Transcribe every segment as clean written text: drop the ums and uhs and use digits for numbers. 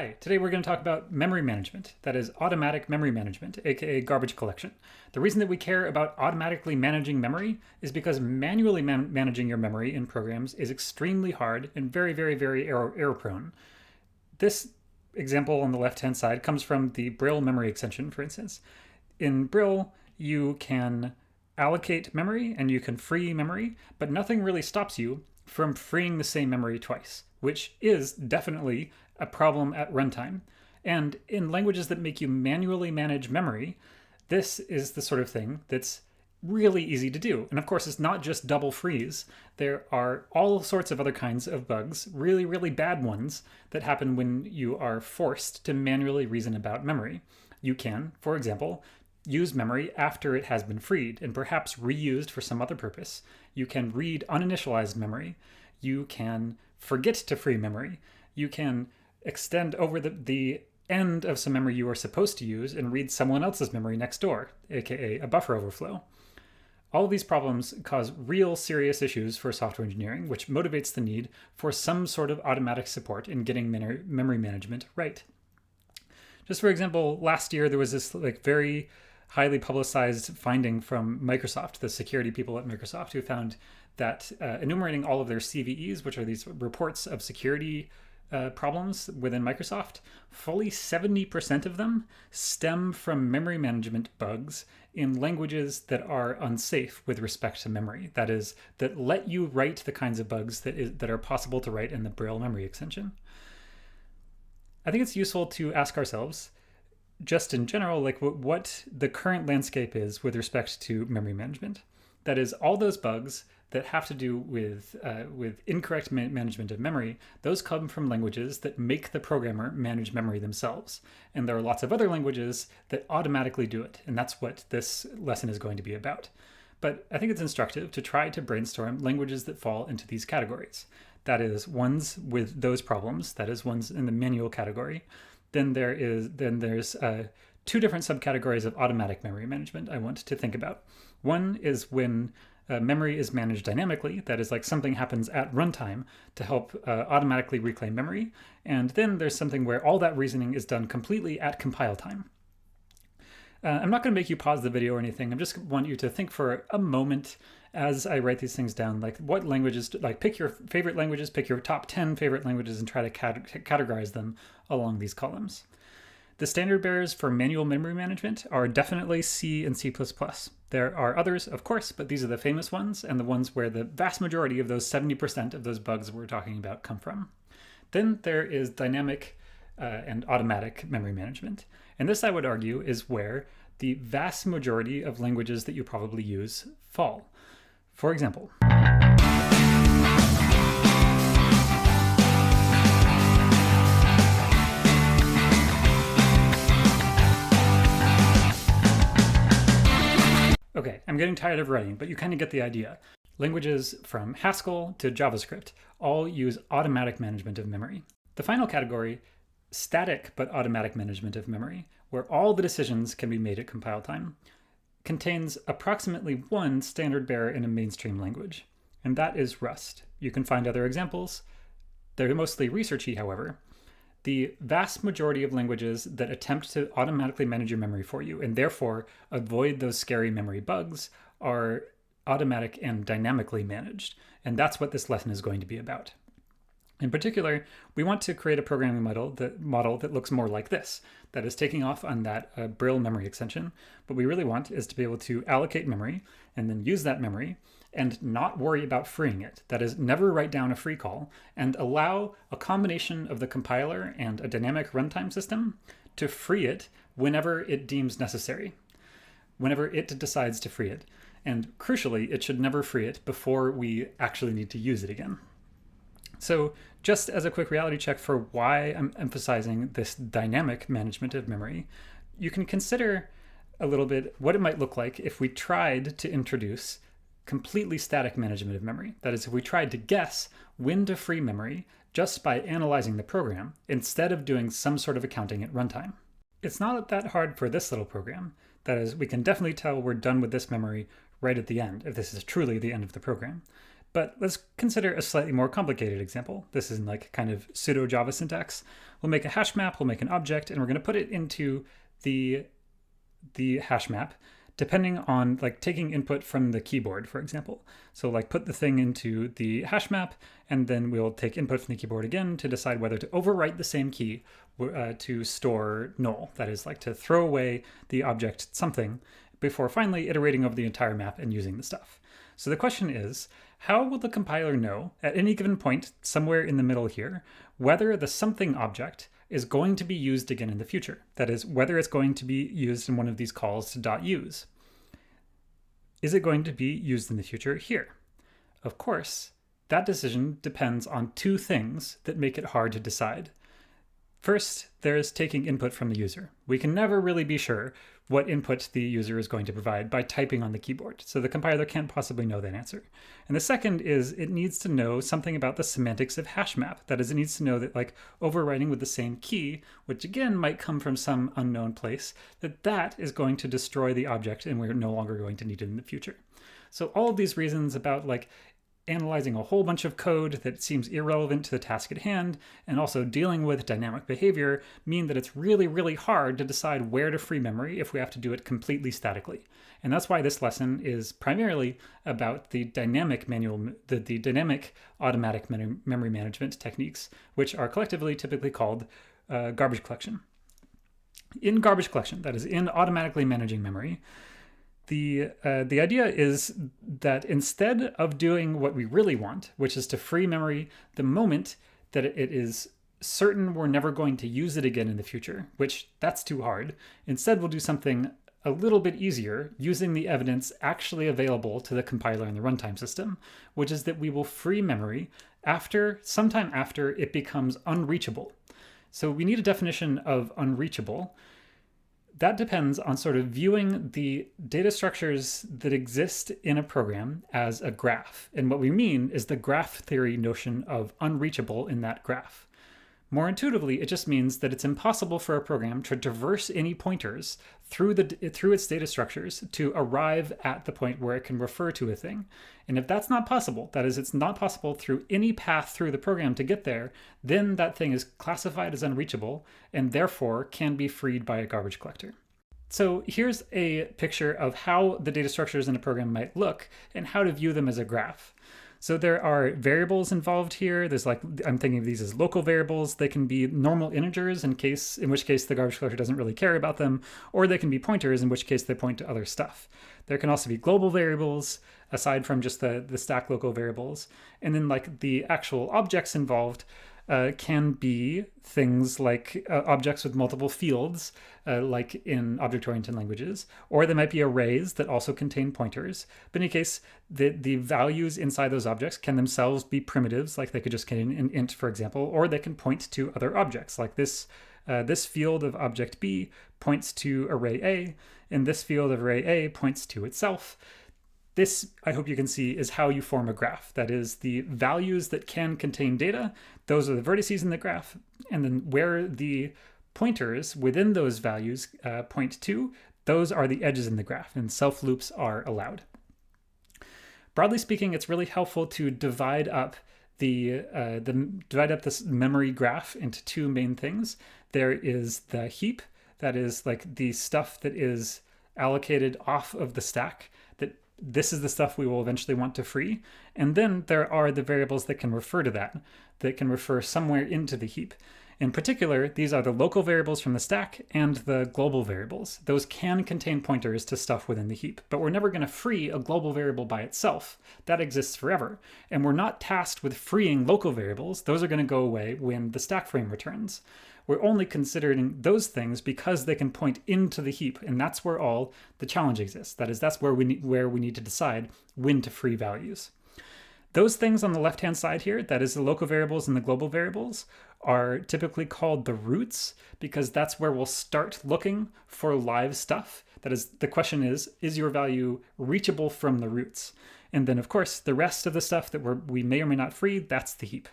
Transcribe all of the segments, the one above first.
Hi, today we're going to talk about memory management, that is automatic memory management, aka garbage collection. The reason that we care about automatically managing memory is because manually managing your memory in programs is extremely hard and very error prone. This example on the left-hand side comes from the Brill memory extension, for instance. In Brill, you can allocate memory and you can free memory, but nothing really stops you from freeing the same memory twice, which is definitely a problem at runtime. And in languages that make you manually manage memory, this is the sort of thing that's really easy to do. And of course, it's not just double freeze. There are all sorts of other kinds of bugs, really bad ones, that happen when you are forced to manually reason about memory. You can, for example, use memory after it has been freed and perhaps reused for some other purpose. You can read uninitialized memory. You can forget to free memory. You can extend over the end of some memory you are supposed to use and read someone else's memory next door, aka a buffer overflow. All of these problems cause real serious issues for software engineering, which motivates the need for some sort of automatic support in getting memory management right. Just for example, last year there was this very highly publicized finding from Microsoft, the security people at Microsoft, who found that enumerating all of their CVEs, which are these reports of security problems within Microsoft, fully 70% of them stem from memory management bugs in languages that are unsafe with respect to memory. That is, that let you write the kinds of bugs that are possible to write in the Brill memory extension. I think it's useful to ask ourselves, just in general, what the current landscape is with respect to memory management. That is, all those bugs that have to do with incorrect management of memory, those come from languages that make the programmer manage memory themselves. And there are lots of other languages that automatically do it, and that's what this lesson is going to be about. But I think it's instructive to try to brainstorm languages that fall into these categories. That is, ones with those problems, that is, ones in the manual category. Then there's two different subcategories of automatic memory management I want to think about. One is when memory is managed dynamically, that is, something happens at runtime to help automatically reclaim memory. And then there's something where all that reasoning is done completely at compile time. I'm not going to make you pause the video or anything. I just want you to think for a moment as I write these things down, what languages, pick your favorite languages, pick your top 10 favorite languages and try to categorize them along these columns. The standard bearers for manual memory management are definitely C and C++. There are others, of course, but these are the famous ones and the ones where the vast majority of those 70% of those bugs we're talking about come from. Then there is dynamic and automatic memory management. And this, I would argue, is where the vast majority of languages that you probably use fall. For example, okay, I'm getting tired of writing, but you kind of get the idea. Languages from Haskell to JavaScript all use automatic management of memory. The final category, static but automatic management of memory, where all the decisions can be made at compile time, contains approximately one standard bearer in a mainstream language, and that is Rust. You can find other examples. They're mostly researchy, however. The vast majority of languages that attempt to automatically manage your memory for you and therefore avoid those scary memory bugs are automatic and dynamically managed, and that's what this lesson is going to be about. In particular, we want to create a programming model that looks more like this, that is taking off on that Brill memory extension. What we really want is to be able to allocate memory and then use that memory and not worry about freeing it. That is, never write down a free call and allow a combination of the compiler and a dynamic runtime system to free it whenever it deems necessary, whenever it decides to free it. And crucially, it should never free it before we actually need to use it again. So just as a quick reality check for why I'm emphasizing this dynamic management of memory, you can consider a little bit what it might look like if we tried to introduce completely static management of memory. That is, if we tried to guess when to free memory just by analyzing the program instead of doing some sort of accounting at runtime. It's not that hard for this little program. That is, we can definitely tell we're done with this memory right at the end, if this is truly the end of the program. But let's consider a slightly more complicated example. This is in like kind of pseudo Java syntax. We'll make a hash map, we'll make an object, and we're going to put it into the hash map, depending on like taking input from the keyboard, for example. So like put the thing into the hash map, and then we'll take input from the keyboard again to decide whether to overwrite the same key to store null. That is like to throw away the object something before finally iterating over the entire map and using the stuff. So the question is, how will the compiler know at any given point somewhere in the middle here whether the something object is going to be used again in the future? That is, whether it's going to be used in one of these calls to .use. Is it going to be used in the future here? Of course, that decision depends on two things that make it hard to decide. First, there's taking input from the user. We can never really be sure what input the user is going to provide by typing on the keyboard, so the compiler can't possibly know that answer. And the second is it needs to know something about the semantics of hash map. That is, it needs to know that like overwriting with the same key, which again might come from some unknown place, that is going to destroy the object and we're no longer going to need it in the future. So all of these reasons about like analyzing a whole bunch of code that seems irrelevant to the task at hand, and also dealing with dynamic behavior mean that it's really, really hard to decide where to free memory if we have to do it completely statically. And that's why this lesson is primarily about the dynamic the dynamic automatic memory management techniques, which are collectively typically called garbage collection. In garbage collection, that is in automatically managing memory, the idea is that instead of doing what we really want, which is to free memory the moment that it is certain we're never going to use it again in the future, which that's too hard, instead we'll do something a little bit easier using the evidence available to the compiler and the runtime system, which is that we will free memory sometime after it becomes unreachable. So we need a definition of unreachable. That depends on sort of viewing the data structures that exist in a program as a graph. And what we mean is the graph theory notion of unreachable in that graph. More intuitively, it just means that it's impossible for a program to traverse any pointers through its data structures to arrive at the point where it can refer to a thing. And if that's not possible, that is, it's not possible through any path through the program to get there, then that thing is classified as unreachable and therefore can be freed by a garbage collector. So here's a picture of how the data structures in a program might look and how to view them as a graph. So there are variables involved here. There's like, I'm thinking of these as local variables. They can be normal integers in which case the garbage collector doesn't really care about them, or they can be pointers, in which case they point to other stuff. There can also be global variables, aside from just the stack local variables. And then like the actual objects involved can be things like objects with multiple fields, like in object-oriented languages, or they might be arrays that also contain pointers. But in any case, the values inside those objects can themselves be primitives, like they could just contain an int, for example, or they can point to other objects, like this field of object B points to array A, and this field of array A points to itself. This, I hope you can see, is how you form a graph. That is, the values that can contain data, those are the vertices in the graph, and then where the pointers within those values point to, those are the edges in the graph, and self loops are allowed. Broadly speaking, it's really helpful to divide up this memory graph into two main things. There is the heap, that is like the stuff that is allocated off of the stack, this is the stuff we will eventually want to free. And then there are the variables that can refer to that can refer somewhere into the heap. In particular, these are the local variables from the stack and the global variables. Those can contain pointers to stuff within the heap, but we're never going to free a global variable by itself. That exists forever. And we're not tasked with freeing local variables. Those are going to go away when the stack frame returns. We're only considering those things because they can point into the heap, and that's where all the challenge exists. That is, that's where we need to decide when to free values. Those things on the left-hand side here, that is the local variables and the global variables, are typically called the roots because that's where we'll start looking for live stuff. That is, the question is your value reachable from the roots? And then, of course, the rest of the stuff that we may or may not free, that's the heap.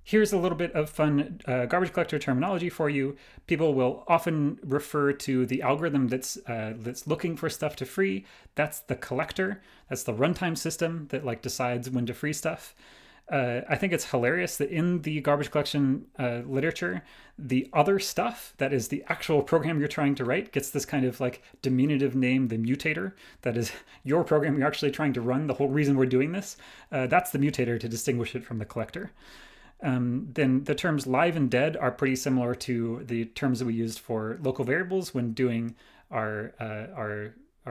Here's a little bit of fun garbage collector terminology for you. People will often refer to the algorithm that's looking for stuff to free. That's the collector. That's the runtime system that like decides when to free stuff. I think it's hilarious that in the garbage collection literature, the other stuff, that is the actual program you're trying to write, gets this kind of like diminutive name, the mutator. That is your program you're actually trying to run. The whole reason we're doing this. That's the mutator to distinguish it from the collector. Then the terms live and dead are pretty similar to the terms that we used for local variables when doing our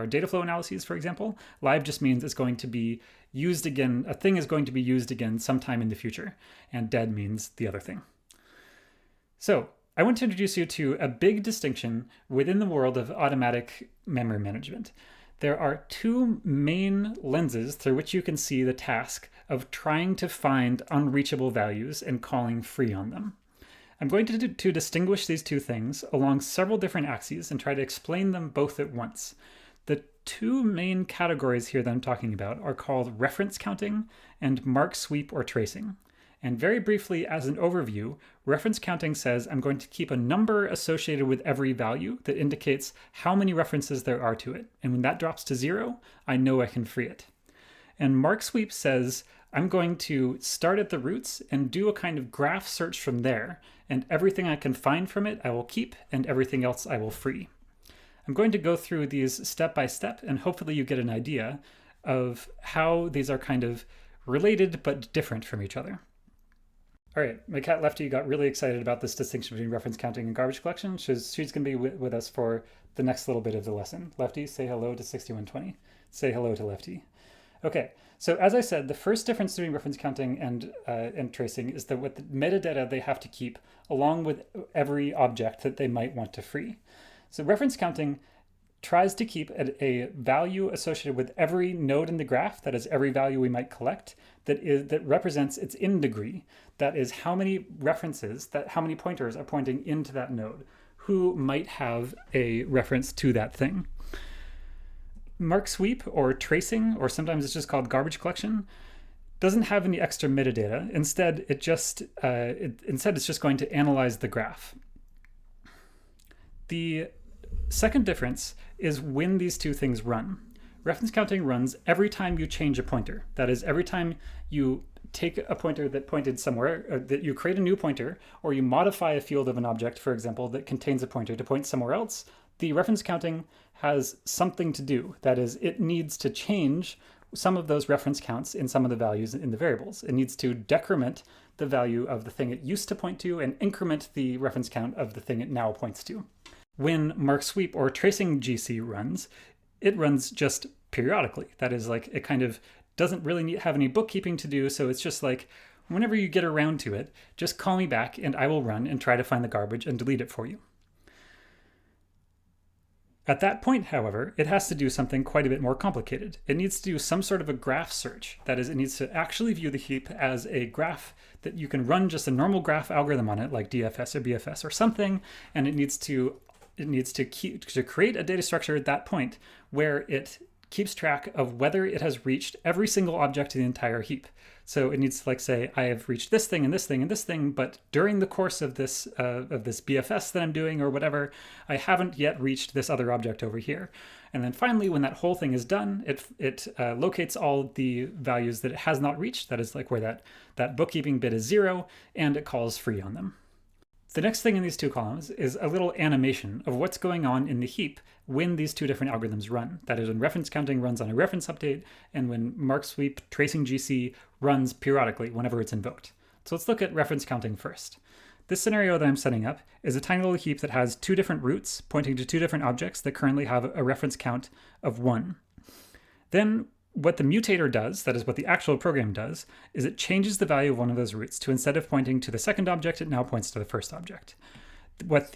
data flow analyses, for example. Live just means it's going to be used again. A thing is going to be used again sometime in the future, and dead means the other thing. So I want to introduce you to a big distinction within the world of automatic memory management. There are two main lenses through which you can see the task of trying to find unreachable values and calling free on them. I'm going to distinguish these two things along several different axes and try to explain them both at once. The two main categories here that I'm talking about are called reference counting and mark sweep or tracing. And very briefly, as an overview, reference counting says I'm going to keep a number associated with every value that indicates how many references there are to it. And when that drops to 0, I know I can free it. And mark sweep says I'm going to start at the roots and do a kind of graph search from there. And everything I can find from it, I will keep, and everything else I will free. I'm going to go through these step by step, and hopefully you get an idea of how these are kind of related but different from each other. All right, my cat Lefty got really excited about this distinction between reference counting and garbage collection. She's going to be with us for the next little bit of the lesson. Lefty, say hello to 6120. Say hello to Lefty. Okay, so as I said, the first difference between reference counting and tracing is that what the metadata they have to keep along with every object that they might want to free. So reference counting tries to keep a value associated with every node in the graph, that is every value we might collect, that represents its in degree. That is how many references, how many pointers are pointing into that node, who might have a reference to that thing. Mark sweep or tracing, or sometimes it's just called garbage collection, doesn't have any extra metadata. Instead, it's just going to analyze the graph. The second difference is when these two things run. Reference counting runs every time you change a pointer. That is, every time you take a pointer that pointed somewhere, that you create a new pointer, or you modify a field of an object, for example, that contains a pointer to point somewhere else, the reference counting has something to do. That is, it needs to change some of those reference counts in some of the values in the variables. It needs to decrement the value of the thing it used to point to and increment the reference count of the thing it now points to. When mark sweep or tracing GC runs, it runs just periodically. That is, like, it kind of doesn't really have any bookkeeping to do, so it's just like, whenever you get around to it, just call me back and I will run and try to find the garbage and delete it for you. At that point, however, it has to do something quite a bit more complicated. It needs to do some sort of a graph search. That is, it needs to actually view the heap as a graph that you can run just a normal graph algorithm on it, like DFS or BFS or something, and it needs to create a data structure at that point where it keeps track of whether it has reached every single object in the entire heap. So it needs to, like, say, I have reached this thing and this thing and this thing, but during the course of this BFS that I'm doing or whatever, I haven't yet reached this other object over here. And then finally, when that whole thing is done, it locates all the values that it has not reached. That is, like, where that bookkeeping bit is 0, and it calls free on them. The next thing in these two columns is a little animation of what's going on in the heap when these two different algorithms run. That is, when reference counting runs on a reference update, and when mark sweep tracing GC runs periodically whenever it's invoked. So let's look at reference counting first. This scenario that I'm setting up is a tiny little heap that has two different roots pointing to two different objects that currently have a reference count of 1. Then what the mutator does, that is what the actual program does, is it changes the value of one of those roots to, instead of pointing to the second object, it now points to the first object. What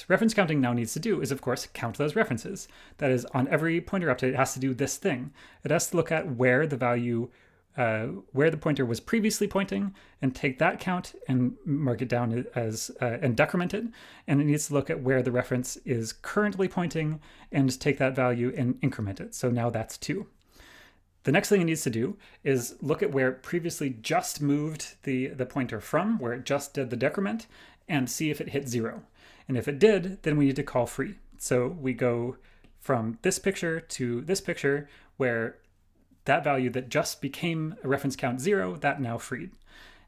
reference counting now needs to do is, of course, count those references. That is, on every pointer update, it has to do this thing. It has to look at where the value, where the pointer was previously pointing, and take that count and mark it down as and decrement it. And it needs to look at where the reference is currently pointing and take that value and increment it. So now that's 2. The next thing it needs to do is look at where it previously just moved the pointer from, where it just did the decrement, and see if it hit 0. And if it did, then we need to call free. So we go from this picture to this picture, where that value that just became a reference count 0, that now freed.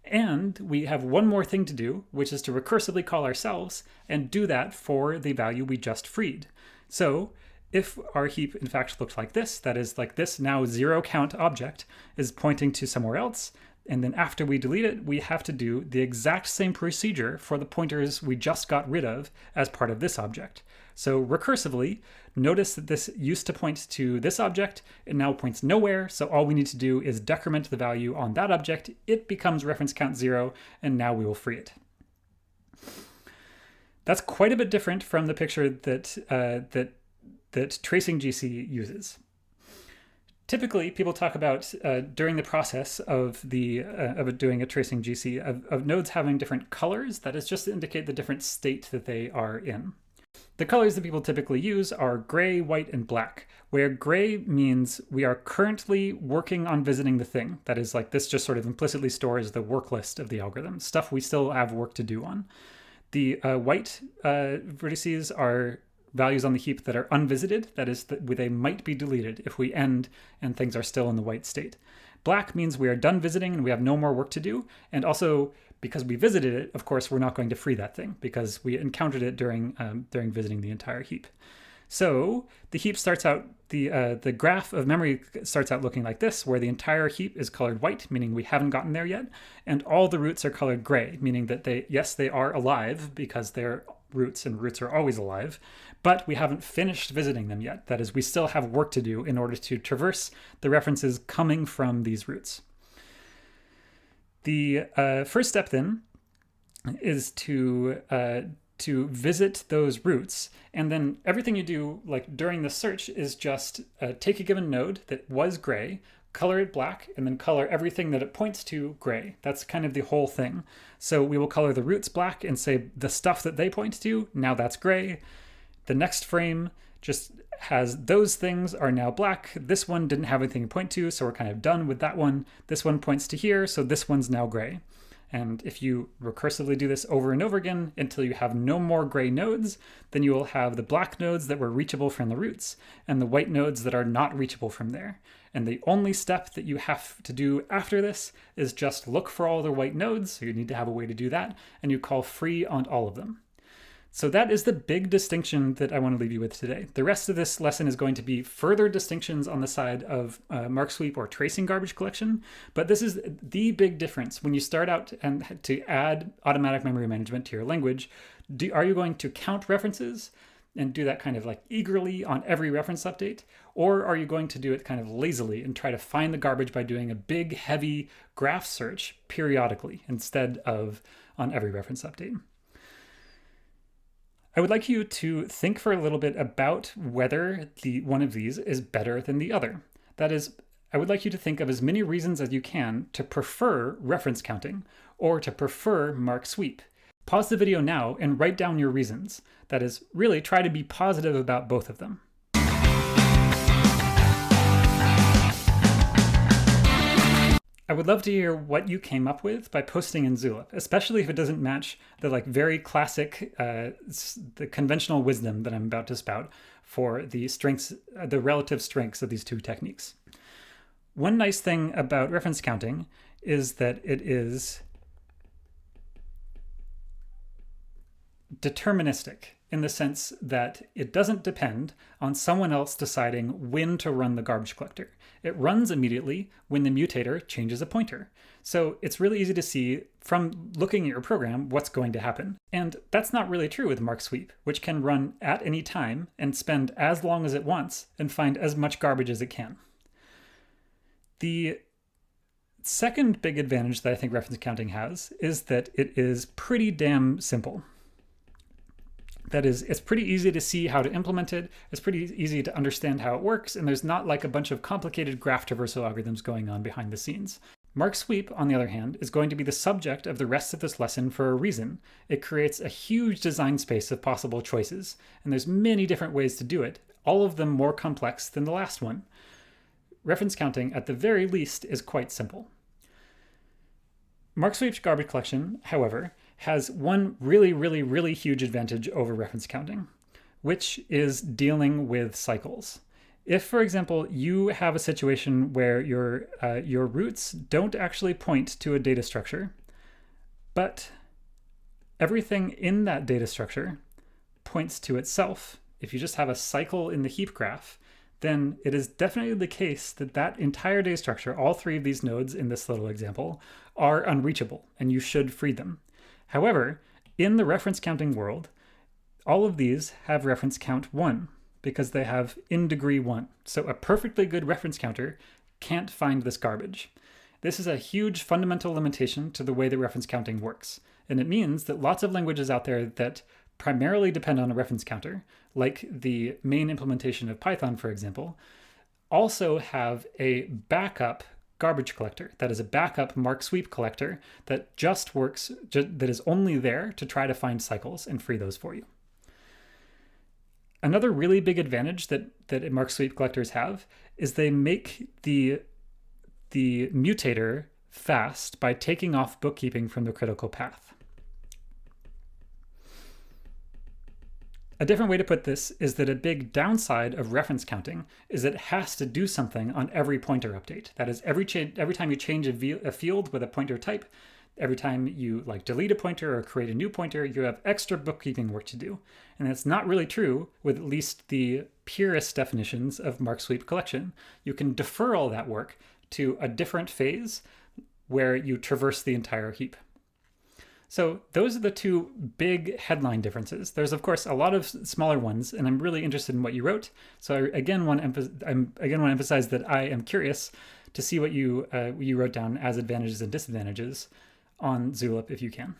And we have one more thing to do, which is to recursively call ourselves and do that for the value we just freed. So if our heap in fact looked like this, that is like this now 0 count object is pointing to somewhere else, and then after we delete it, we have to do the exact same procedure for the pointers we just got rid of as part of this object. So recursively, notice that this used to point to this object, it now points nowhere, so all we need to do is decrement the value on that object, it becomes reference count 0, and now we will free it. That's quite a bit different from the picture that tracing GC uses. Typically, people talk about during the process of doing a tracing GC of nodes having different colors. That is just to indicate the different state that they are in. The colors that people typically use are gray, white, and black, where gray means we are currently working on visiting the thing. That is like this just sort of implicitly stores the work list of the algorithm, stuff we still have work to do on. The white vertices are values on the heap that are unvisited, that is, that they might be deleted if we end and things are still in the white state. Black means we are done visiting and we have no more work to do, and also because we visited it, of course, we're not going to free that thing because we encountered it during visiting the entire heap. So the heap starts out, the graph of memory starts out looking like this, where the entire heap is colored white, meaning we haven't gotten there yet, and all the roots are colored gray, meaning that they are alive because they're roots, and roots are always alive, but we haven't finished visiting them yet. That is, we still have work to do in order to traverse the references coming from these roots. The first step then is to visit those roots, and then everything you do like during the search is just take a given node that was gray, color it black, and then color everything that it points to gray. That's kind of the whole thing. So we will color the roots black and say the stuff that they point to, now that's gray. The next frame just has those things are now black. This one didn't have anything to point to, so we're kind of done with that one. This one points to here, so this one's now gray. And if you recursively do this over and over again until you have no more gray nodes, then you will have the black nodes that were reachable from the roots and the white nodes that are not reachable from there. And the only step that you have to do after this is just look for all the white nodes, so you need to have a way to do that, and you call free on all of them. So that is the big distinction that I want to leave you with today. The rest of this lesson is going to be further distinctions on the side of mark sweep or tracing garbage collection, but this is the big difference. When you start out and to add automatic memory management to your language, are you going to count references and do that kind of like eagerly on every reference update? Or are you going to do it kind of lazily and try to find the garbage by doing a big, heavy graph search periodically instead of on every reference update? I would like you to think for a little bit about whether one of these is better than the other. That is, I would like you to think of as many reasons as you can to prefer reference counting or to prefer mark sweep. Pause the video now and write down your reasons. That is, really try to be positive about both of them. I would love to hear what you came up with by posting in Zulip, especially if it doesn't match the like very classic, the conventional wisdom that I'm about to spout for the strengths, the relative strengths of these two techniques. One nice thing about reference counting is that it is deterministic in the sense that it doesn't depend on someone else deciding when to run the garbage collector. It runs immediately when the mutator changes a pointer. So it's really easy to see from looking at your program what's going to happen. And that's not really true with mark sweep, which can run at any time and spend as long as it wants and find as much garbage as it can. The second big advantage that I think reference counting has is that it is pretty damn simple. That is, it's pretty easy to see how to implement it, it's pretty easy to understand how it works, and there's not like a bunch of complicated graph traversal algorithms going on behind the scenes. Mark sweep, on the other hand, is going to be the subject of the rest of this lesson for a reason. It creates a huge design space of possible choices, and there's many different ways to do it, all of them more complex than the last one. reference counting at the very least is quite simple. Mark-sweep garbage collection, however, has one really huge advantage over reference counting, which is dealing with cycles. If, for example, you have a situation where your roots don't actually point to a data structure, but everything in that data structure points to itself, if you just have a cycle in the heap graph, then it is definitely the case that that entire data structure, all three of these nodes in this little example, are unreachable, and you should free them. However, in the reference counting world, all of these have reference count 1 because they have in degree 1. So a perfectly good reference counter can't find this garbage. This is a huge fundamental limitation to the way that reference counting works. And it means that lots of languages out there that primarily depend on a reference counter, like the main implementation of Python, for example, also have a backup garbage collector. That is a backup mark-sweep collector that just works, that is only there to try to find cycles and free those for you. Another really big advantage that mark-sweep collectors have is they make the mutator fast by taking off bookkeeping from the critical path. A different way to put this is that a big downside of reference counting is that it has to do something on every pointer update. That is, every time you change a field with a pointer type, every time you delete a pointer or create a new pointer, you have extra bookkeeping work to do. And that's not really true with at least the purest definitions of mark-sweep collection. You can defer all that work to a different phase where you traverse the entire heap. So those are the two big headline differences. There's, of course, a lot of smaller ones, and I'm really interested in what you wrote. So I again want to emphasize that I am curious to see what you wrote down as advantages and disadvantages on Zulip if you can.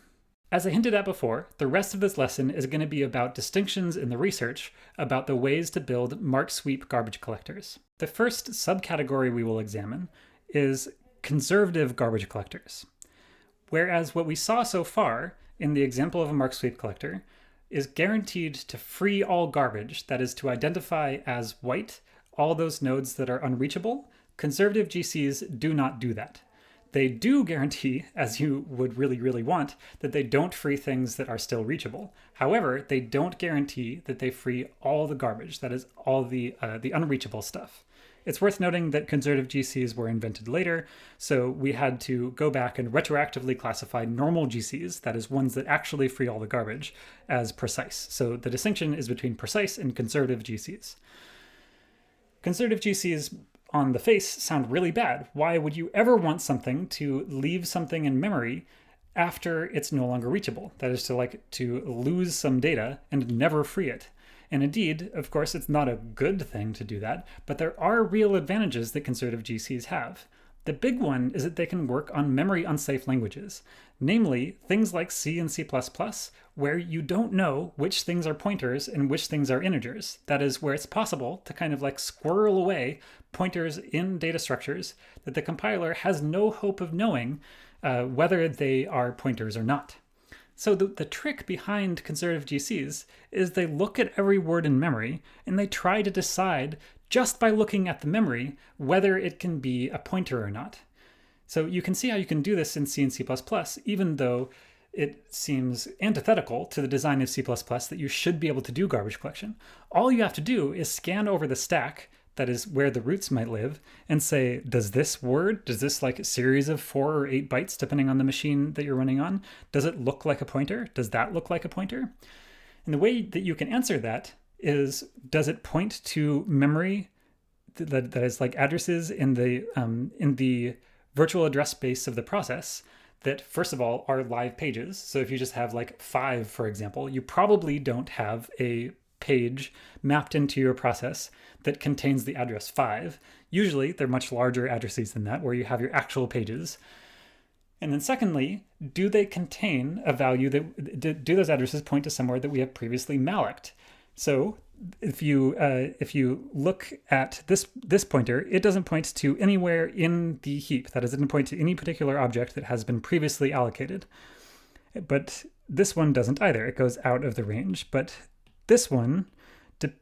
As I hinted at before, the rest of this lesson is going to be about distinctions in the research about the ways to build mark-sweep garbage collectors. The first subcategory we will examine is conservative garbage collectors. Whereas what we saw so far in the example of a mark-sweep collector is guaranteed to free all garbage, that is to identify as white all those nodes that are unreachable, conservative GCs do not do that. They do guarantee, as you would really want, that they don't free things that are still reachable. However, they don't guarantee that they free all the garbage, that is all the unreachable stuff. It's worth noting that conservative GCs were invented later, so we had to go back and retroactively classify normal GCs, that is ones that actually free all the garbage, as precise. So the distinction is between precise and conservative GCs. Conservative GCs on the face sound really bad. Why would you ever want something to leave something in memory after it's no longer reachable? That is to lose some data and never free it. And indeed, of course, it's not a good thing to do that, but there are real advantages that conservative GCs have. The big one is that they can work on memory-unsafe languages, namely things like C and C++, where you don't know which things are pointers and which things are integers. That is, where it's possible to kind of squirrel away pointers in data structures that the compiler has no hope of knowing whether they are pointers or not. So the trick behind conservative GCs is they look at every word in memory and they try to decide just by looking at the memory whether it can be a pointer or not. So you can see how you can do this in C and C++, even though it seems antithetical to the design of C++ that you should be able to do garbage collection. All you have to do is scan over the stack, that is where the roots might live, and say, does this word, does this series of 4 or 8 bytes, depending on the machine that you're running on, does it look like a pointer? Does that look like a pointer? And the way that you can answer that is, does it point to memory that is addresses in the virtual address space of the process that, first of all, are live pages? So if you just have 5, for example, you probably don't have a page mapped into your process that contains the address 5. Usually they're much larger addresses than that, where you have your actual pages. And then secondly, do they contain a value that, do those addresses point to somewhere that we have previously malloced? So if you look at this pointer, it doesn't point to anywhere in the heap. That is, it doesn't point to any particular object that has been previously allocated. But this one doesn't either. It goes out of the range. But this one,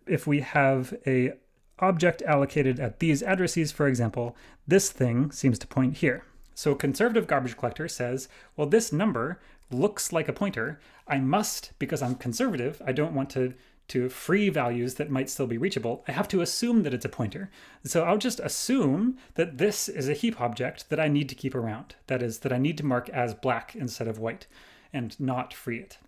if we have a object allocated at these addresses, for example, this thing seems to point here. So a conservative garbage collector says, well, this number looks like a pointer. I must, because I'm conservative, I don't want to free values that might still be reachable, I have to assume that it's a pointer. So I'll just assume that this is a heap object that I need to keep around. That is, that I need to mark as black instead of white and not free it.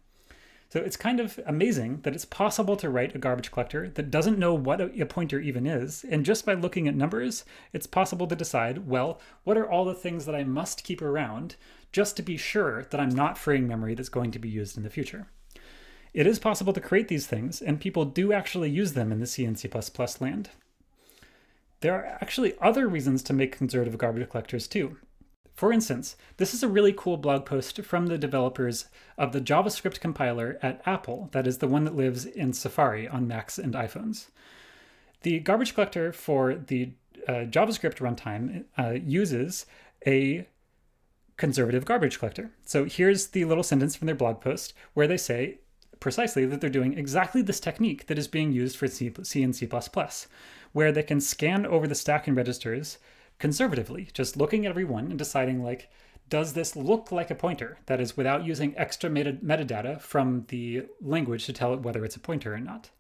So it's kind of amazing that it's possible to write a garbage collector that doesn't know what a pointer even is. And just by looking at numbers, it's possible to decide, well, what are all the things that I must keep around just to be sure that I'm not freeing memory that's going to be used in the future. It is possible to create these things, and people do actually use them in the C and C++ land. There are actually other reasons to make conservative garbage collectors too. For instance, this is a really cool blog post from the developers of the JavaScript compiler at Apple, that is the one that lives in Safari on Macs and iPhones. The garbage collector for the JavaScript runtime uses a conservative garbage collector. So here's the little sentence from their blog post where they say precisely that they're doing exactly this technique that is being used for C and C++, where they can scan over the stack and registers conservatively, just looking at every one and deciding, like, does this look like a pointer? That is, without using extra metadata from the language to tell it whether it's a pointer or not.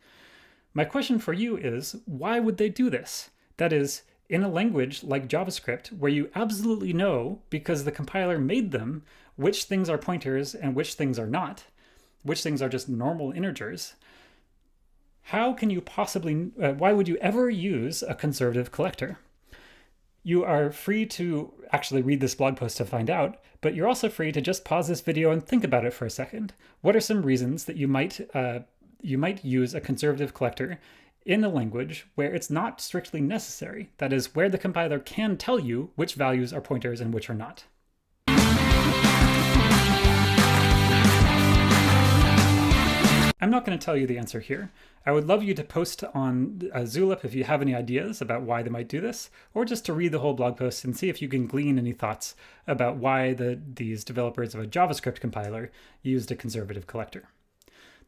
My question for you is, why would they do this? That is, in a language like JavaScript, where you absolutely know, because the compiler made them, which things are pointers and which things are not, which things are just normal integers, how can you possibly, why would you ever use a conservative collector? You are free to actually read this blog post to find out, but you're also free to just pause this video and think about it for a second. What are some reasons that you might use a conservative collector in a language where it's not strictly necessary? That is, where the compiler can tell you which values are pointers and which are not. I'm not going to tell you the answer here. I would love you to post on Zulip if you have any ideas about why they might do this, or just to read the whole blog post and see if you can glean any thoughts about why these developers of a JavaScript compiler used a conservative collector.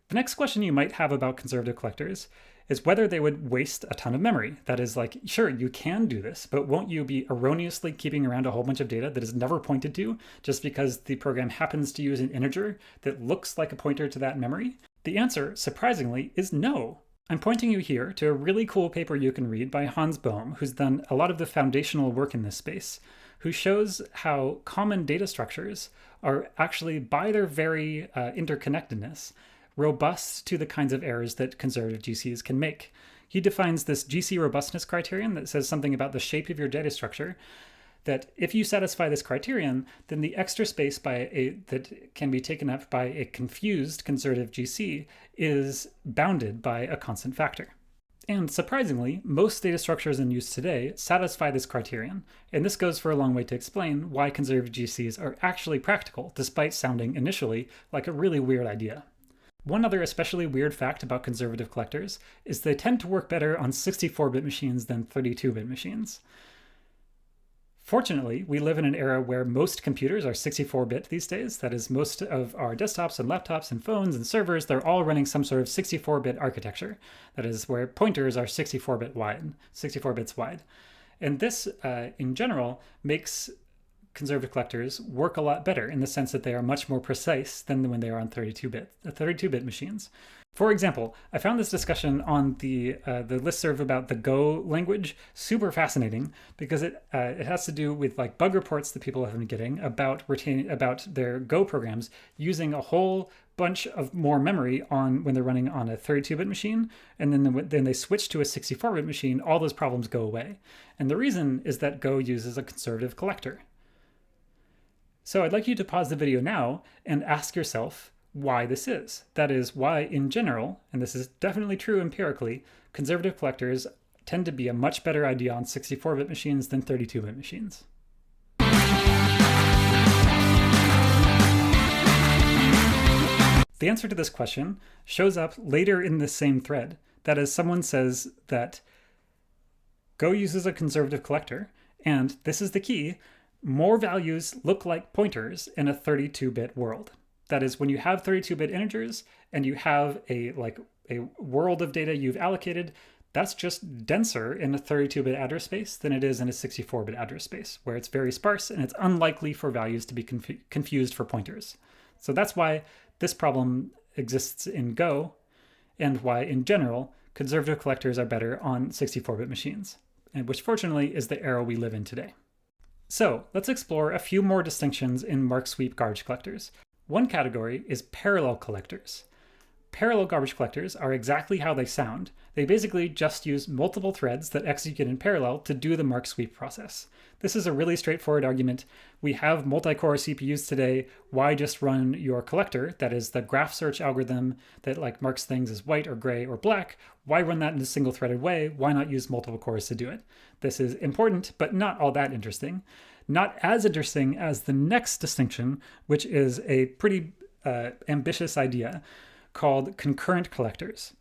The next question you might have about conservative collectors is whether they would waste a ton of memory. That is, like, sure, you can do this, but won't you be erroneously keeping around a whole bunch of data that is never pointed to just because the program happens to use an integer that looks like a pointer to that memory? The answer, surprisingly, is no. I'm pointing you here to a really cool paper you can read by Hans Bohm, who's done a lot of the foundational work in this space, who shows how common data structures are actually, by their very interconnectedness, robust to the kinds of errors that conservative GCs can make. He defines this GC robustness criterion that says something about the shape of your data structure, that if you satisfy this criterion, then the extra space that can be taken up by a confused conservative GC is bounded by a constant factor. And surprisingly, most data structures in use today satisfy this criterion, and this goes for a long way to explain why conservative GCs are actually practical, despite sounding initially like a really weird idea. One other especially weird fact about conservative collectors is they tend to work better on 64-bit machines than 32-bit machines. Fortunately, we live in an era where most computers are 64-bit these days. That is, most of our desktops and laptops and phones and servers, they're all running some sort of 64-bit architecture. That is, where pointers are 64 bits wide. And this, in general, makes conservative collectors work a lot better in the sense that they are much more precise than when they are on 32-bit machines. For example, I found this discussion on the listserv about the Go language super fascinating because it has to do with, like, bug reports that people have been getting about their Go programs using a whole bunch of more memory when they're running on a 32-bit machine, and then they switch to a 64-bit machine. All those problems go away, and the reason is that Go uses a conservative collector. So I'd like you to pause the video now and ask yourself why this is. That is, why in general, and this is definitely true empirically, conservative collectors tend to be a much better idea on 64-bit machines than 32-bit machines. The answer to this question shows up later in this same thread. That is, someone says that Go uses a conservative collector, and this is the key, more values look like pointers in a 32-bit world. That is, when you have 32-bit integers and you have a world of data you've allocated, That's just denser in a 32-bit address space than it is in a 64-bit address space, where it's very sparse and it's unlikely for values to be confused for pointers. So that's why this problem exists in Go, and why, in general, conservative collectors are better on 64-bit machines, and which fortunately is the era we live in today. So let's explore a few more distinctions in mark sweep garbage collectors. One category is parallel collectors. Parallel garbage collectors are exactly how they sound. They basically just use multiple threads that execute in parallel to do the mark sweep process. This is a really straightforward argument. We have multi-core CPUs today. Why just run your collector, that is the graph search algorithm that like marks things as white or gray or black? Why run that in a single-threaded way? Why not use multiple cores to do it? This is important, but not all that interesting. Not as interesting as the next distinction, which is a pretty ambitious idea called concurrent collectors.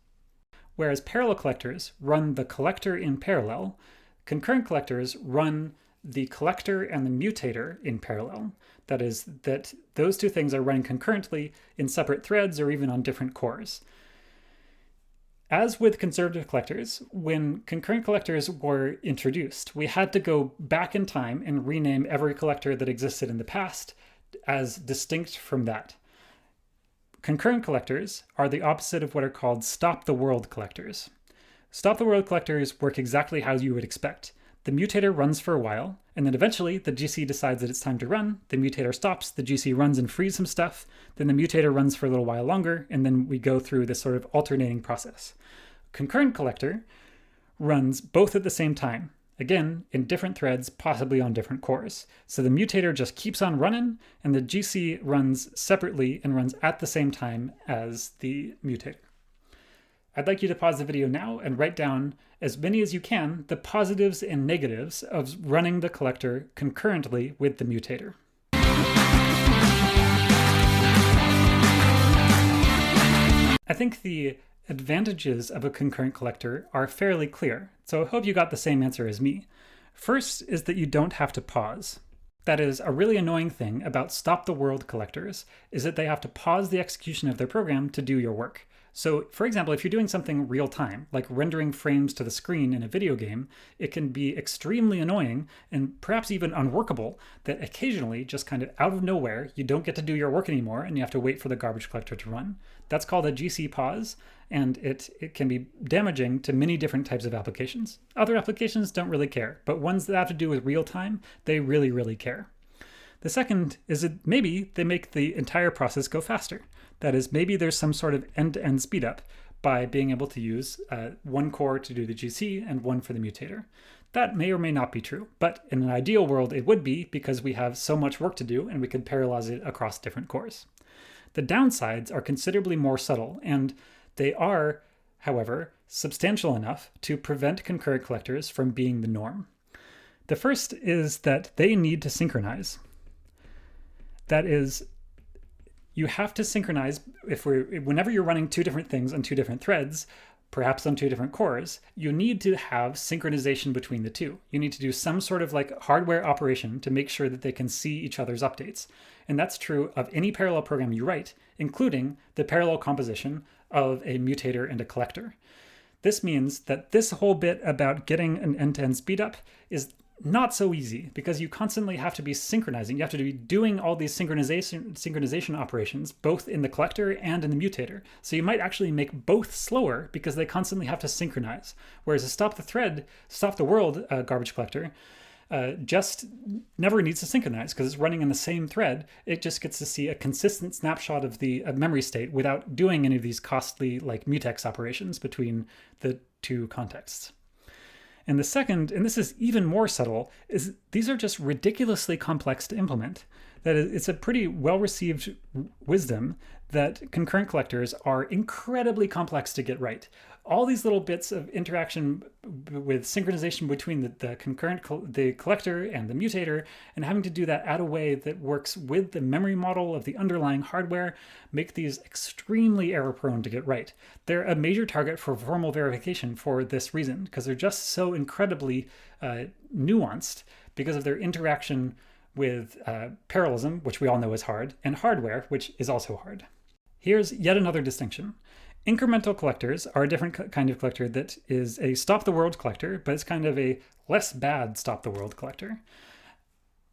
Whereas parallel collectors run the collector in parallel, concurrent collectors run the collector and the mutator in parallel. That is, that those two things are running concurrently in separate threads or even on different cores. As with conservative collectors, when concurrent collectors were introduced, we had to go back in time and rename every collector that existed in the past as distinct from that. Concurrent collectors are the opposite of what are called stop-the-world collectors. Stop-the-world collectors work exactly how you would expect. The mutator runs for a while, and then eventually the GC decides that it's time to run, the mutator stops, the GC runs and frees some stuff, then the mutator runs for a little while longer, and then we go through this sort of alternating process. Concurrent collector runs both at the same time, again, in different threads, possibly on different cores. So the mutator just keeps on running, and the GC runs separately and runs at the same time as the mutator. I'd like you to pause the video now and write down as many as you can the positives and negatives of running the collector concurrently with the mutator. I think the advantages of a concurrent collector are fairly clear, so I hope you got the same answer as me. First is that you don't have to pause. That is, a really annoying thing about stop-the-world collectors is that they have to pause the execution of their program to do your work. So, for example, if you're doing something real-time, like rendering frames to the screen in a video game, it can be extremely annoying and perhaps even unworkable that occasionally, just kind of out of nowhere, you don't get to do your work anymore and you have to wait for the garbage collector to run. That's called a GC pause, and it can be damaging to many different types of applications. Other applications don't really care, but ones that have to do with real-time, they really, really care. The second is that maybe they make the entire process go faster. That is, maybe there's some sort of end-to-end speedup by being able to use one core to do the GC and one for the mutator. That may or may not be true, but in an ideal world it would be because we have so much work to do and we could parallelize it across different cores. The downsides are considerably more subtle, and they are, however, substantial enough to prevent concurrent collectors from being the norm. The first is that they need to synchronize. That is, you have to synchronize whenever you're running two different things on two different threads, perhaps on two different cores, you need to have synchronization between the two. You need to do some sort of like hardware operation to make sure that they can see each other's updates. And that's true of any parallel program you write, including the parallel composition of a mutator and a collector. This means that this whole bit about getting an end-to-end speedup is not so easy because you constantly have to be synchronizing. You have to be doing all these synchronization operations, both in the collector and in the mutator. So you might actually make both slower because they constantly have to synchronize. Whereas a stop-the-world garbage collector just never needs to synchronize because it's running in the same thread. It just gets to see a consistent snapshot of the memory state without doing any of these costly like mutex operations between the two contexts. And the second, and this is even more subtle, is these are just ridiculously complex to implement. That is, it's a pretty well-received wisdom that concurrent collectors are incredibly complex to get right. All these little bits of interaction with synchronization between the collector and the mutator, and having to do that at a way that works with the memory model of the underlying hardware, make these extremely error-prone to get right. They're a major target for formal verification for this reason, because they're just so incredibly nuanced because of their interaction with parallelism, which we all know is hard, and hardware, which is also hard. Here's yet another distinction. Incremental collectors are a different kind of collector that is a stop the world collector, but it's kind of a less bad stop the world collector.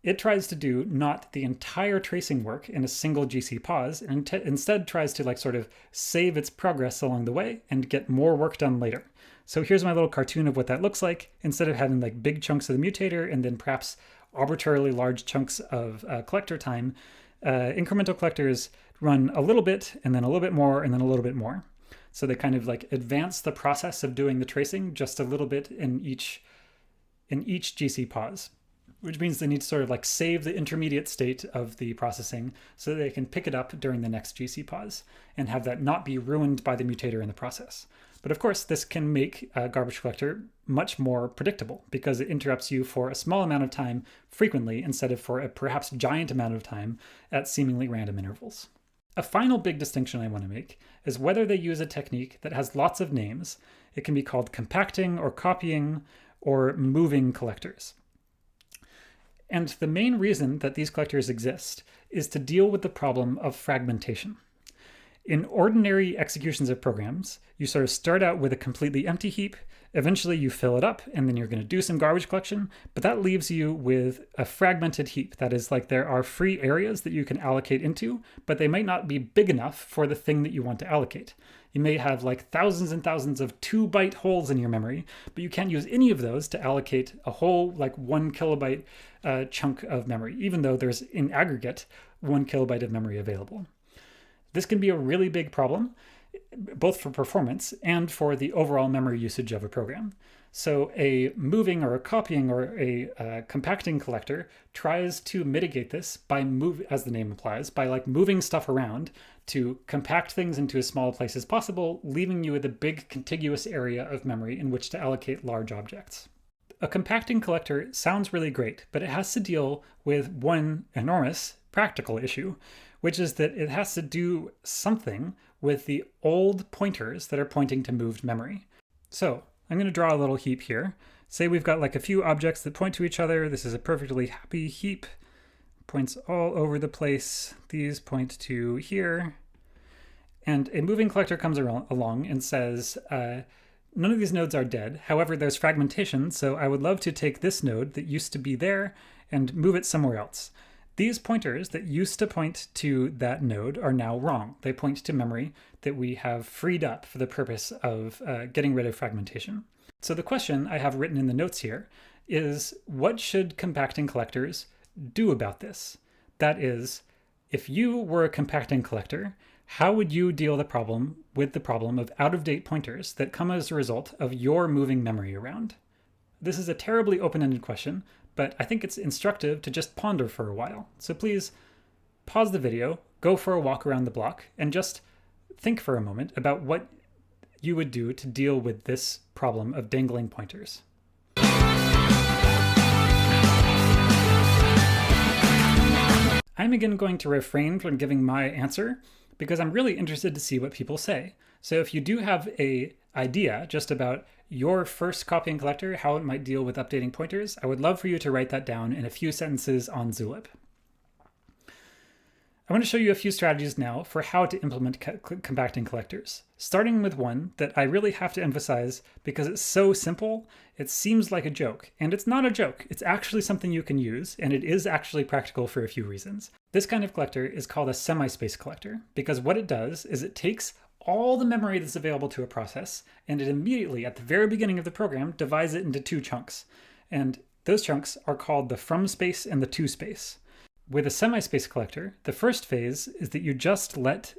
It tries to do not the entire tracing work in a single GC pause, and instead tries to like sort of save its progress along the way and get more work done later. So here's my little cartoon of what that looks like. Instead of having like big chunks of the mutator and then perhaps arbitrarily large chunks of collector time, incremental collectors run a little bit and then a little bit more and then a little bit more. So they kind of like advance the process of doing the tracing just a little bit in each GC pause, which means they need to sort of like save the intermediate state of the processing so that they can pick it up during the next GC pause and have that not be ruined by the mutator in the process. But of course, this can make a garbage collector much more predictable because it interrupts you for a small amount of time frequently instead of for a perhaps giant amount of time at seemingly random intervals. A final big distinction I want to make is whether they use a technique that has lots of names. It can be called compacting or copying or moving collectors. And the main reason that these collectors exist is to deal with the problem of fragmentation. In ordinary executions of programs, you sort of start out with a completely empty heap, eventually you fill it up, and then you're going to do some garbage collection, but that leaves you with a fragmented heap. That is, like, there are free areas that you can allocate into, but they might not be big enough for the thing that you want to allocate. You may have like thousands and thousands of 2-byte holes in your memory, but you can't use any of those to allocate a whole like 1 kilobyte chunk of memory, even though there's in aggregate 1 kilobyte of memory available. This can be a really big problem, both for performance and for the overall memory usage of a program. So a moving or a copying or a compacting collector tries to mitigate this by as the name implies, by like moving stuff around to compact things into as small a place as possible, leaving you with a big contiguous area of memory in which to allocate large objects. A compacting collector sounds really great, but it has to deal with one enormous practical issue, which is that it has to do something with the old pointers that are pointing to moved memory. So I'm going to draw a little heap here. Say we've got like a few objects that point to each other. This is a perfectly happy heap. Points all over the place. These point to here. And a moving collector comes along and says, none of these nodes are dead. However, there's fragmentation, so I would love to take this node that used to be there and move it somewhere else. These pointers that used to point to that node are now wrong. They point to memory that we have freed up for the purpose of getting rid of fragmentation. So the question I have written in the notes here is, what should compacting collectors do about this? That is, if you were a compacting collector, how would you deal with the problem of out-of-date pointers that come as a result of your moving memory around? This is a terribly open-ended question, but I think it's instructive to just ponder for a while. So please pause the video, go for a walk around the block, and just think for a moment about what you would do to deal with this problem of dangling pointers. I'm again going to refrain from giving my answer because I'm really interested to see what people say. So if you do have an idea just about your first copying collector, how it might deal with updating pointers, I would love for you to write that down in a few sentences on Zulip. I want to show you a few strategies now for how to implement compacting collectors, starting with one that I really have to emphasize because it's so simple, it seems like a joke. And it's not a joke, it's actually something you can use, and it is actually practical for a few reasons. This kind of collector is called a semispace collector because what it does is it takes all the memory that's available to a process, and it immediately, at the very beginning of the program, divides it into 2 chunks. And those chunks are called the from space and the to space. With a semispace collector, the first phase is that you just let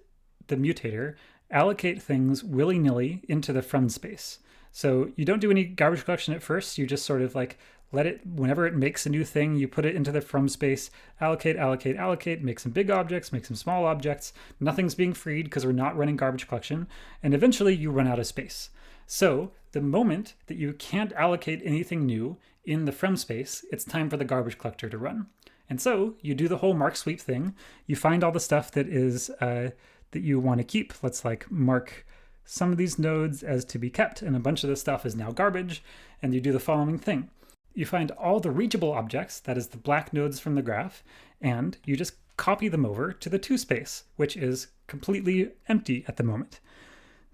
the mutator allocate things willy-nilly into the from space. So you don't do any garbage collection at first, you just sort of like let it, whenever it makes a new thing, you put it into the from space, allocate, allocate, allocate, make some big objects, make some small objects. Nothing's being freed because we're not running garbage collection. And eventually you run out of space. So the moment that you can't allocate anything new in the from space, it's time for the garbage collector to run. And so you do the whole mark sweep thing. You find all the stuff that is that you want to keep. Let's like mark some of these nodes as to be kept, and a bunch of this stuff is now garbage. And you do the following thing. You find all the reachable objects, that is the black nodes from the graph, and you just copy them over to the to space, which is completely empty at the moment.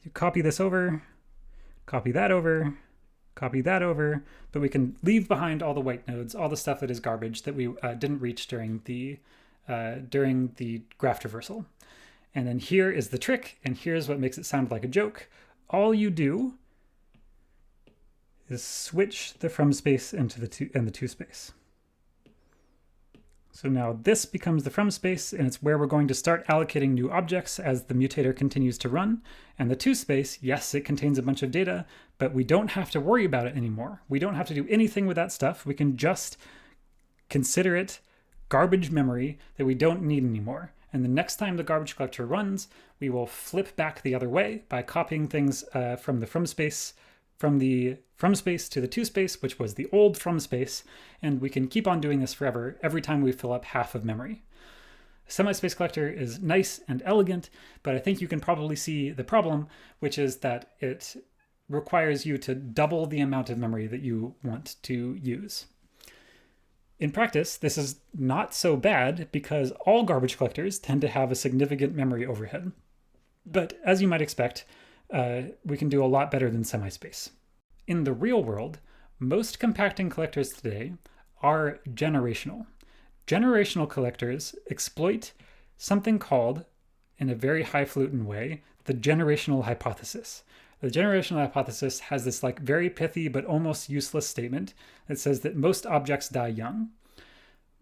You copy this over, copy that over, copy that over, but we can leave behind all the white nodes, all the stuff that is garbage that we didn't reach during the graph traversal. And then here is the trick, and here's what makes it sound like a joke. All you do is switch the from space into the to space. So now this becomes the from space, and it's where we're going to start allocating new objects as the mutator continues to run. And the to space, yes, it contains a bunch of data, but we don't have to worry about it anymore. We don't have to do anything with that stuff. We can just consider it garbage memory that we don't need anymore. And the next time the garbage collector runs, we will flip back the other way by copying things from the from space to the to space, which was the old from space, and we can keep on doing this forever every time we fill up half of memory. Semispace Collector is nice and elegant, but I think you can probably see the problem, which is that it requires you to double the amount of memory that you want to use. In practice, this is not so bad because all garbage collectors tend to have a significant memory overhead. But as you might expect, we can do a lot better than Semispace. In the real world, most compacting collectors today are generational. Generational collectors exploit something called, in a very highfalutin way, the generational hypothesis. The generational hypothesis has this very pithy but almost useless statement that says that most objects die young.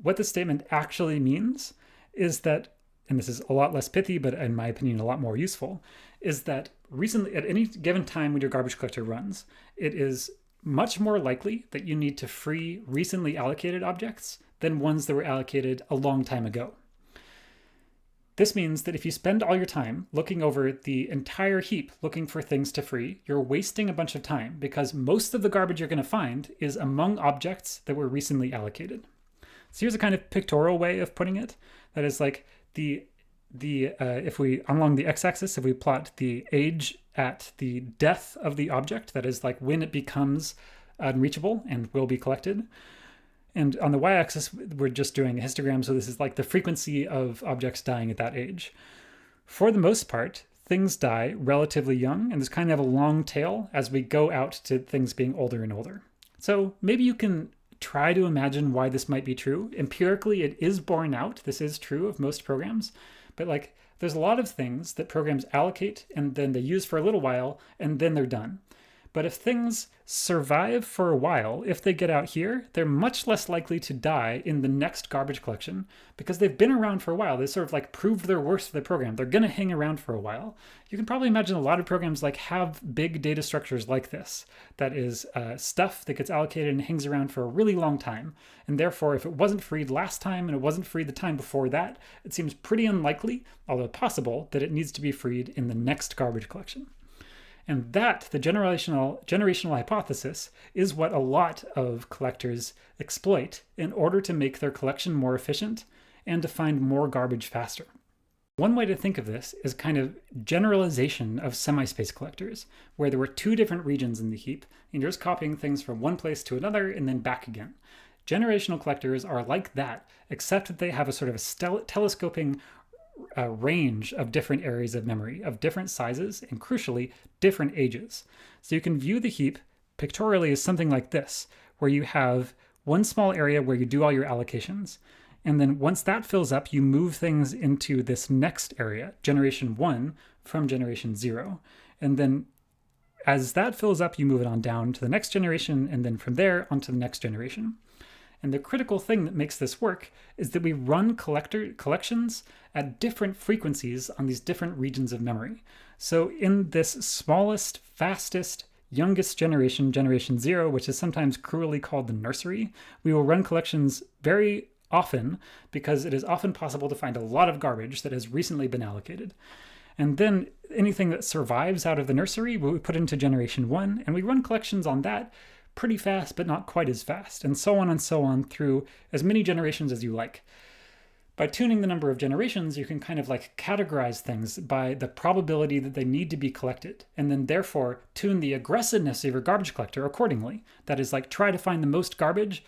What the statement actually means is that, and this is a lot less pithy, but in my opinion a lot more useful, is that recently, at any given time when your garbage collector runs, it is much more likely that you need to free recently allocated objects than ones that were allocated a long time ago. This means that if you spend all your time looking over the entire heap looking for things to free, you're wasting a bunch of time because most of the garbage you're going to find is among objects that were recently allocated. So here's a kind of pictorial way of putting it. That is if we, along the x-axis, if we plot the age at the death of the object, that is when it becomes unreachable and will be collected. And on the y-axis, we're just doing a histogram, so this is the frequency of objects dying at that age. For the most part, things die relatively young, and there's kind of a long tail as we go out to things being older and older. So maybe you can try to imagine why this might be true. Empirically, it is borne out. This is true of most programs. But there's a lot of things that programs allocate and then they use for a little while and then they're done. But if things survive for a while, if they get out here, they're much less likely to die in the next garbage collection because they've been around for a while. They sort of proved their worth for the program. They're going to hang around for a while. You can probably imagine a lot of programs have big data structures like this. That is stuff that gets allocated and hangs around for a really long time. And therefore, if it wasn't freed last time and it wasn't freed the time before that, it seems pretty unlikely, although possible, that it needs to be freed in the next garbage collection. And that, the generational hypothesis, is what a lot of collectors exploit in order to make their collection more efficient and to find more garbage faster. One way to think of this is kind of generalization of semispace collectors, where there were two different regions in the heap, and you're just copying things from one place to another and then back again. Generational collectors are like that, except that they have a sort of a telescoping range of different areas of memory, of different sizes, and crucially, different ages. So you can view the heap pictorially as something like this, where you have one small area where you do all your allocations, and then once that fills up, you move things into this next area, generation 1 from generation 0. And then as that fills up, you move it on down to the next generation, and then from there onto the next generation. And the critical thing that makes this work is that we run collections at different frequencies on these different regions of memory. So in this smallest, fastest, youngest generation, generation 0, which is sometimes cruelly called the nursery, we will run collections very often because it is often possible to find a lot of garbage that has recently been allocated. And then anything that survives out of the nursery, we put into generation 1, and we run collections on that pretty fast, but not quite as fast, and so on through as many generations as you like. By tuning the number of generations, you can kind of categorize things by the probability that they need to be collected, and then therefore tune the aggressiveness of your garbage collector accordingly. That is try to find the most garbage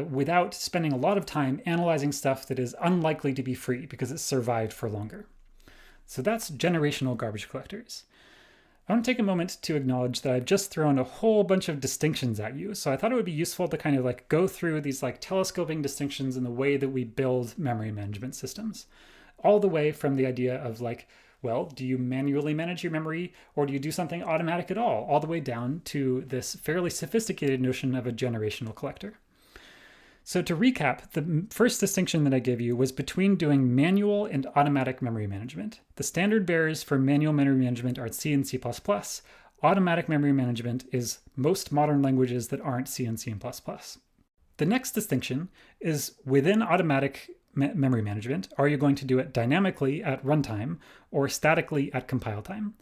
without spending a lot of time analyzing stuff that is unlikely to be free because it's survived for longer. So that's generational garbage collectors. I want to take a moment to acknowledge that I've just thrown a whole bunch of distinctions at you. So I thought it would be useful to kind of like go through these like telescoping distinctions in the way that we build memory management systems. All the way from the idea of like, well, do you manually manage your memory or do you do something automatic at all the way down to this fairly sophisticated notion of a generational collector. So to recap, the first distinction that I gave you was between doing manual and automatic memory management. The standard bearers for manual memory management are C and C++. Automatic memory management is most modern languages that aren't C and C++. The next distinction is within automatic memory management, are you going to do it dynamically at runtime or statically at compile time?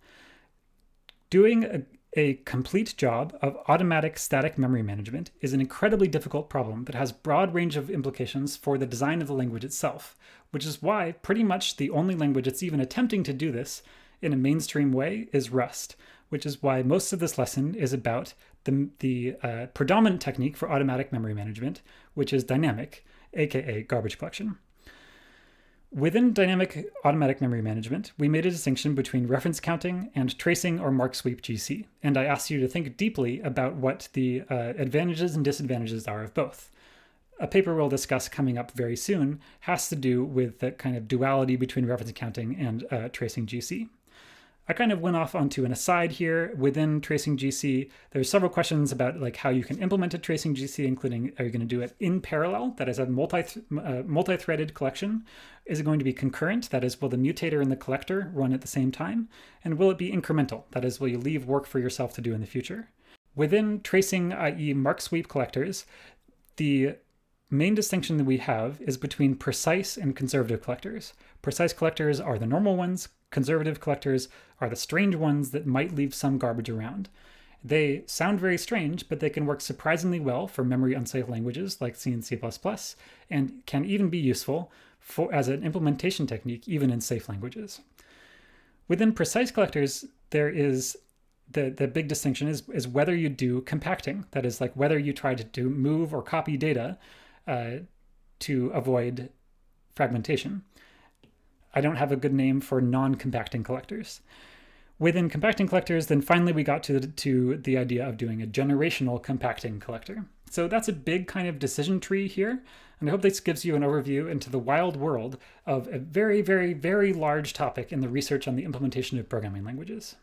Doing a complete job of automatic static memory management is an incredibly difficult problem that has broad range of implications for the design of the language itself, which is why pretty much the only language that's even attempting to do this in a mainstream way is Rust, which is why most of this lesson is about the predominant technique for automatic memory management, which is dynamic, aka garbage collection. Within dynamic automatic memory management, we made a distinction between reference counting and tracing or mark sweep GC, and I asked you to think deeply about what the advantages and disadvantages are of both. A paper we'll discuss coming up very soon has to do with the kind of duality between reference counting and tracing GC. I kind of went off onto an aside here. Within tracing GC, there's several questions about like how you can implement a tracing GC, including are you going to do it in parallel, that is a multi-threaded collection? Is it going to be concurrent, that is will the mutator and the collector run at the same time? And will it be incremental, that is will you leave work for yourself to do in the future? Within tracing, i.e. mark sweep collectors, the main distinction that we have is between precise and conservative collectors. Precise collectors are the normal ones. Conservative collectors are the strange ones that might leave some garbage around. They sound very strange, but they can work surprisingly well for memory unsafe languages like C and C++, and can even be useful as an implementation technique even in safe languages. Within precise collectors, there is the big distinction is whether you do compacting. That is like whether you try to move or copy data to avoid fragmentation. I don't have a good name for non-compacting collectors. Within compacting collectors, then finally we got to the idea of doing a generational compacting collector. So that's a big kind of decision tree here, and I hope this gives you an overview into the wild world of a very, very, very large topic in the research on the implementation of programming languages.